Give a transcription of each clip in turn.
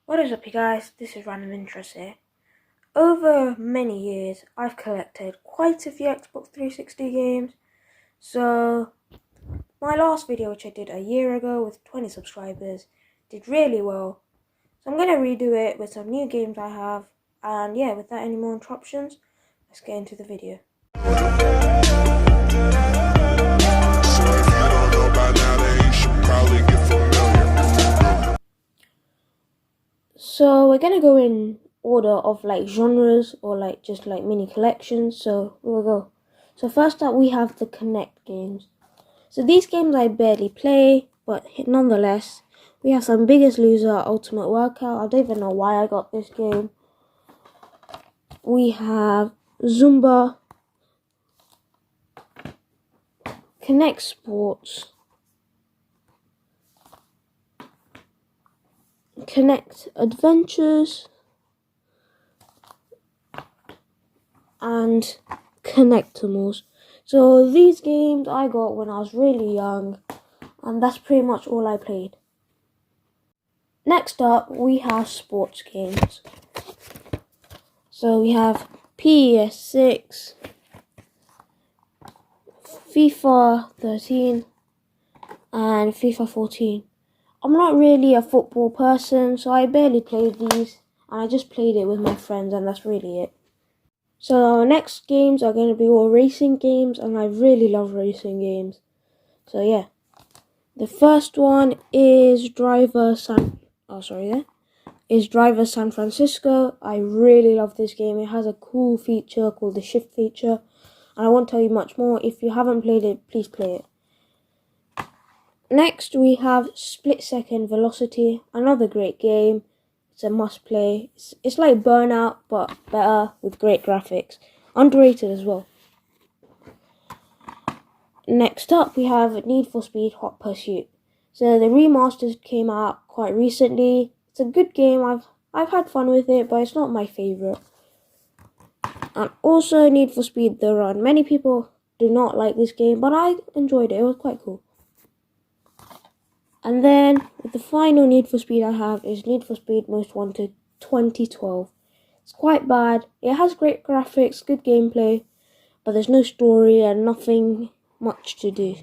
What is up, you guys? This is Random Interest here. Over many years, I've collected quite a few Xbox 360 games. So, my last video, which I did a year ago with 20 subscribers, did really well. So I'm going to redo it with some new games I have. And yeah, without any more interruptions, let's get into the video. So we're gonna go in order of genres or just mini collections. So we'll go. So first up we have the Kinect games. So these games I barely play, but nonetheless, we have some Biggest Loser, Ultimate Workout. I don't even know why I got this game. We have Zumba, Kinect Sports, Kinect Adventures, and Kinectimals. So these games I got when I was really young, and that's pretty much all I played. Next up, we have sports games. So we have PES6, FIFA 13, and FIFA 14. I'm not really a football person, so I barely played these, and I just played it with my friends, and that's really it. So our next games are going to be all racing games, and I really love racing games. So yeah. The first one is Driver San Francisco. I really love this game. It has a cool feature called the shift feature, and I won't tell you much more. If you haven't played it, please play it. Next, we have Split Second Velocity, another great game. It's a must play. It's like Burnout, but better with great graphics. Underrated as well. Next up, we have Need for Speed Hot Pursuit. So the remasters came out quite recently. It's a good game. I've had fun with it, but it's not my favorite. And also Need for Speed The Run. Many people do not like this game, but I enjoyed it. It was quite cool. And then the final Need for Speed I have is Need for Speed Most Wanted 2012. It's quite bad. It has great graphics, good gameplay, but there's no story and nothing much to do.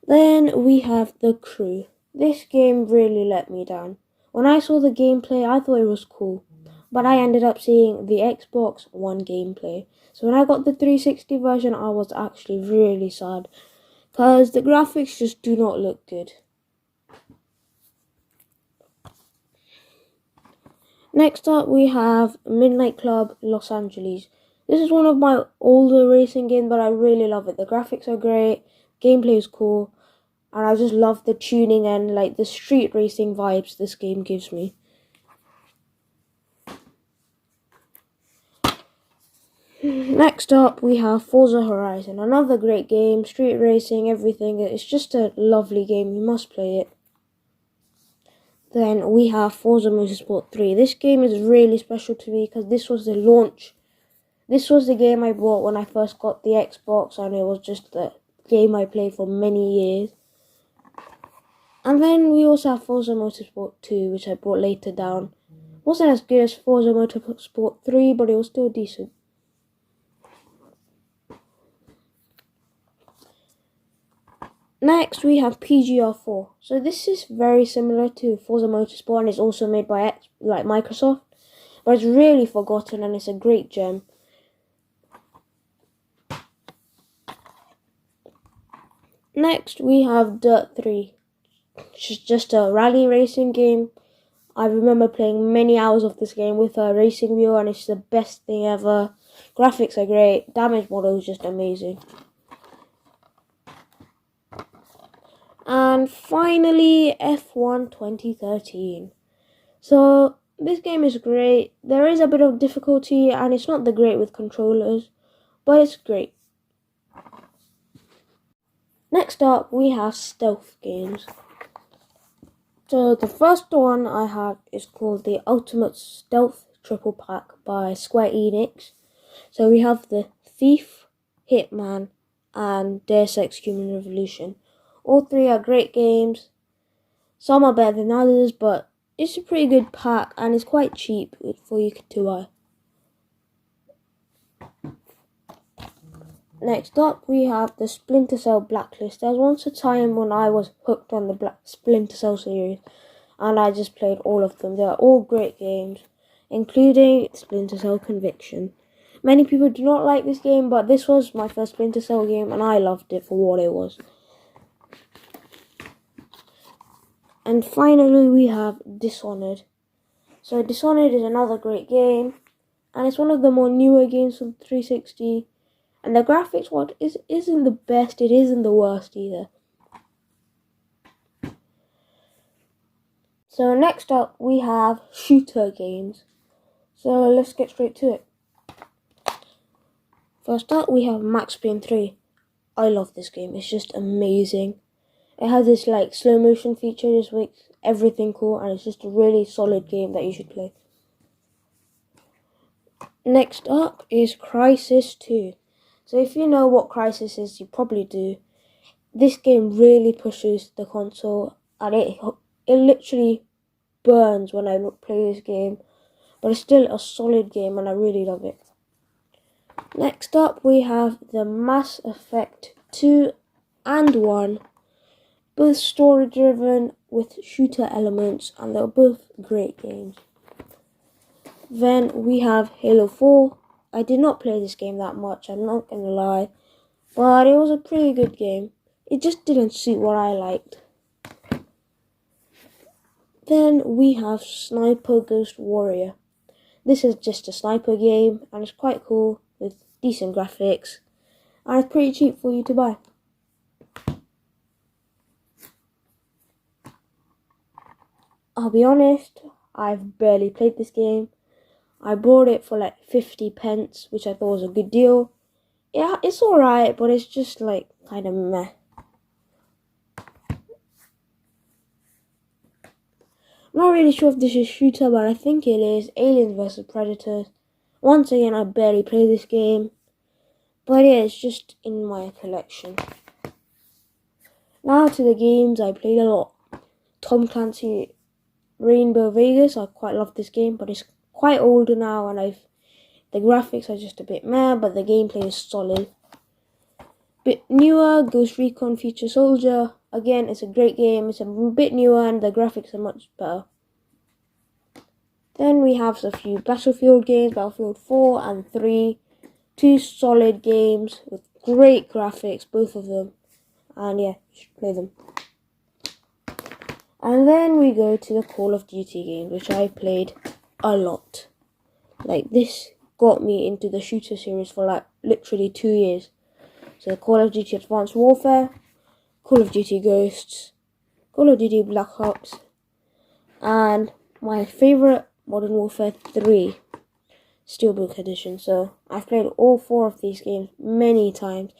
Then we have The Crew. This game really let me down. When I saw the gameplay, I thought it was cool, but I ended up seeing the Xbox One gameplay. So when I got the 360 version, I was actually really sad, because the graphics just do not look good. Next up, we have Midnight Club Los Angeles. This is one of my older racing games, but I really love it. The graphics are great, gameplay is cool, and I just love the tuning and the street racing vibes this game gives me. Next up, we have Forza Horizon. Another great game, street racing, everything. It's just a lovely game. You must play it. Then we have Forza Motorsport 3. This game is really special to me because this was the launch. This was the game I bought when I first got the Xbox, and it was just the game I played for many years. And then we also have Forza Motorsport 2, which I bought later down. It wasn't as good as Forza Motorsport 3, but it was still decent. Next, we have PGR 4. So this is very similar to Forza Motorsport, and it's also made by Microsoft, but it's really forgotten and it's a great gem. Next, we have Dirt 3, which is just a rally racing game. I remember playing many hours of this game with a racing viewer, and it's the best thing ever. Graphics are great, damage model is just amazing. And finally, F1 2013. So this game is great. There is a bit of difficulty, and it's not the great with controllers, but it's great. Next up, we have stealth games. So the first one I have is called the Ultimate Stealth Triple Pack by Square Enix. So we have the Thief, Hitman, and Deus Ex Human Revolution. All three are great games. Some are better than others, but it's a pretty good pack and it's quite cheap for you to buy. Next up, we have the Splinter Cell Blacklist. There was once a time when I was hooked on the Splinter Cell series, and I just played all of them. They are all great games, including Splinter Cell Conviction. Many people do not like this game, but this was my first Splinter Cell game, and I loved it for what it was. And finally, we have Dishonored. So Dishonored is another great game, and it's one of the more newer games from 360. And the graphics, isn't the best, it isn't the worst either. So next up, we have shooter games. So let's get straight to it. First up, we have Max Payne 3. I love this game, it's just amazing. It has this like slow motion feature, just makes everything cool, and it's just a really solid game that you should play. Next up is Crysis 2. So if you know what Crysis is, you probably do. This game really pushes the console, and it literally burns when I play this game. But it's still a solid game, and I really love it. Next up, we have the Mass Effect 2 and 1. Both story-driven with shooter elements, and they're both great games. Then we have Halo 4. I did not play this game that much, I'm not gonna lie, but it was a pretty good game. It just didn't suit what I liked. Then we have Sniper Ghost Warrior. This is just a sniper game, and it's quite cool with decent graphics, and it's pretty cheap for you to buy. I'll be honest, I've barely played this game. I bought it for like 50 pence, which I thought was a good deal. Yeah, it's alright, but it's just like kind of meh. I'm not really sure if this is shooter, but I think it is. Aliens vs Predators. Once again, I barely play this game, but yeah, it's just in my collection. Now to the games I played a lot. Tom Clancy Rainbow Vegas. I quite love this game, but it's quite older now, and the graphics are just a bit meh, but the gameplay is solid. Bit newer, Ghost Recon Future Soldier. Again, it's a great game. It's a bit newer, and the graphics are much better. Then we have a few Battlefield games, Battlefield 4 and 3. Two solid games with great graphics, both of them. And yeah, you should play them. And then we go to the Call of Duty games, which I played a lot. Like, this got me into the shooter series for like literally 2 years. So Call of Duty Advanced Warfare, Call of Duty Ghosts, Call of Duty Black Ops, and my favourite, Modern Warfare 3 Steelbook Edition. So I've played all 4 of these games many times.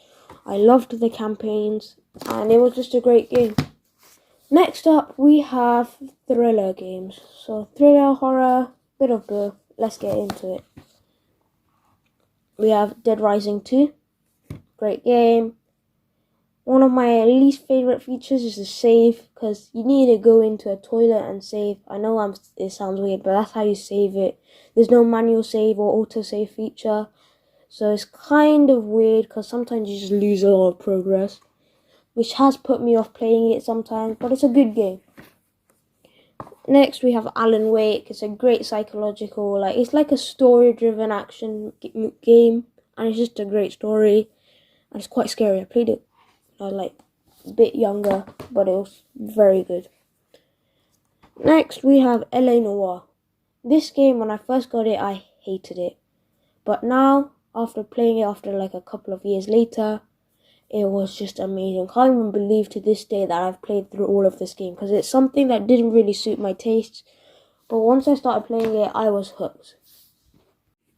I loved the campaigns, and it was just a great game. Next up, we have thriller games. So thriller, horror, bit of both. Let's get into it. We have Dead Rising 2. Great game. One of my least favourite features is the save, because you need to go into a toilet and save. I know it sounds weird, but that's how you save it. There's no manual save or auto-save feature. So it's kind of weird, because sometimes you just lose a lot of progress, which has put me off playing it sometimes, but it's a good game. Next, we have Alan Wake. It's a great psychological, it's like a story-driven action game, and it's just a great story, and it's quite scary. I played it when I was a bit younger, but it was very good. Next, we have LA Noire. This game, when I first got it, I hated it, but now, after playing it a couple of years later, it was just amazing. Can't even believe to this day that I've played through all of this game, because it's something that didn't really suit my tastes. But once I started playing it, I was hooked.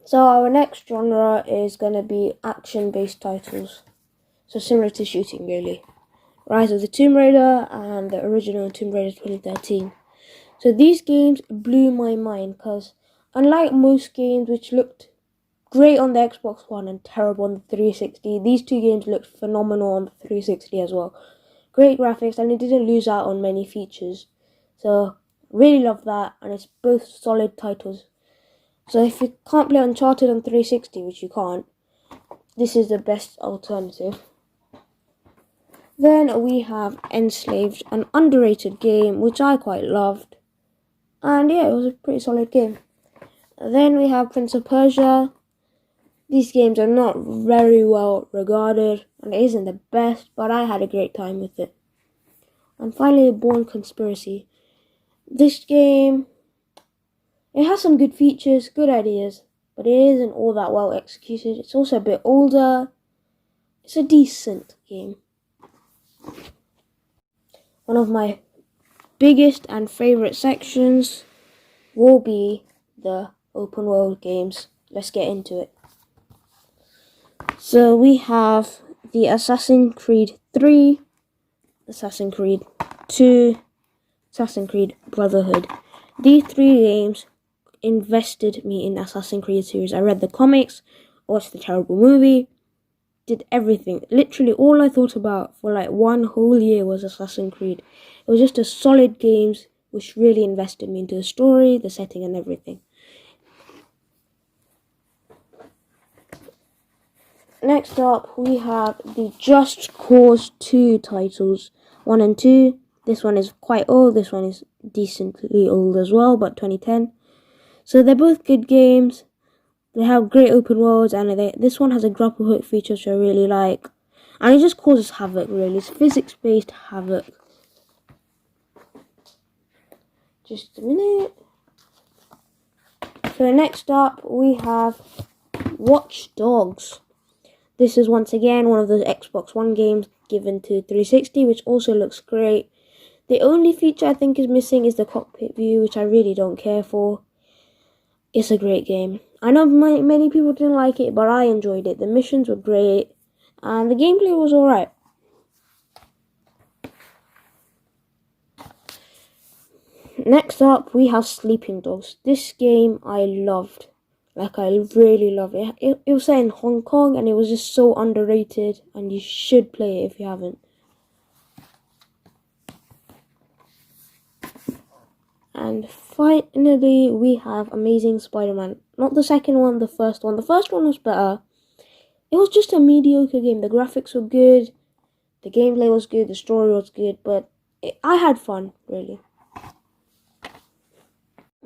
So our next genre is going to be action-based titles. So similar to shooting, really. Rise of the Tomb Raider and the original Tomb Raider 2013. So these games blew my mind, because unlike most games which looked great on the Xbox One and terrible on the 360. These two games looked phenomenal on the 360 as well. Great graphics, and it didn't lose out on many features. So really love that, and it's both solid titles. So if you can't play Uncharted on 360, which you can't, this is the best alternative. Then we have Enslaved, an underrated game which I quite loved, and yeah, it was a pretty solid game. Then we have Prince of Persia. These games are not very well regarded, and it isn't the best, but I had a great time with it. And finally, Bourne Conspiracy. This game, it has some good features, good ideas, but it isn't all that well executed. It's also a bit older. It's a decent game. One of my biggest and favourite sections will be the open world games. Let's get into it. So we have the Assassin's Creed 3, Assassin's Creed 2, Assassin's Creed Brotherhood. These 3 games invested me in Assassin's Creed series. I read the comics, watched the terrible movie, did everything. Literally all I thought about for like 1 whole year was Assassin's Creed. It was just a solid games which really invested me into the story, the setting and everything. Next up, we have the Just Cause 2 titles, 1 and 2. This one is quite old, this one is decently old as well, but 2010. So they're both good games. They have great open worlds, and this one has a grapple hook feature which I really like. And it just causes havoc, really. It's physics-based havoc. Just a minute. So next up, we have Watch Dogs. This is once again one of those Xbox One games given to 360, which also looks great. The only feature I think is missing is the cockpit view, which I really don't care for. It's a great game. I know many people didn't like it, but I enjoyed it. The missions were great, and the gameplay was alright. Next up, we have Sleeping Dogs. This game I loved. Like, I really love it. It was set in Hong Kong, and it was just so underrated, and you should play it if you haven't. And finally, we have Amazing Spider-Man. Not the second one, the first one. The first one was better. It was just a mediocre game. The graphics were good, the gameplay was good, the story was good, but I had fun, really.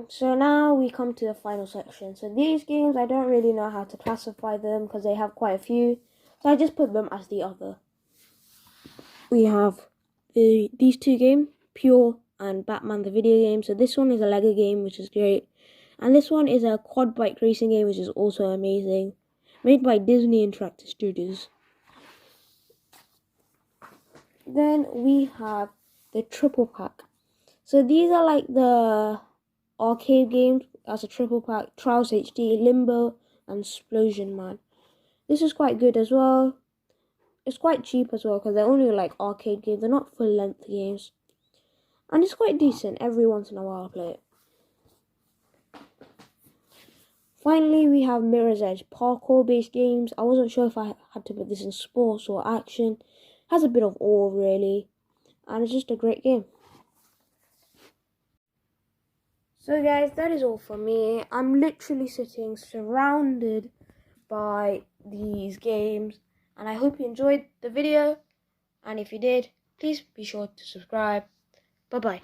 So now we come to the final section. So these games, I don't really know how to classify them because they have quite a few. So I just put them as the other. We have these 2 games, Pure and Batman the video game. So this one is a Lego game, which is great. And this one is a quad bike racing game, which is also amazing. Made by Disney Interactive Studios. Then we have the Triple Pack. So these are like the arcade games as a triple pack: Trials HD, Limbo, and Explosion Man. This is quite good as well. It's quite cheap as well because they're only like arcade games. They're not full length games. And it's quite decent. Every once in a while I play it. Finally, we have Mirror's Edge, parkour based games. I wasn't sure if I had to put this in sports or action. It has a bit of all really. And it's just a great game. So guys, that is all for me. I'm literally sitting surrounded by these games, and I hope you enjoyed the video, and if you did, please be sure to subscribe. Bye bye.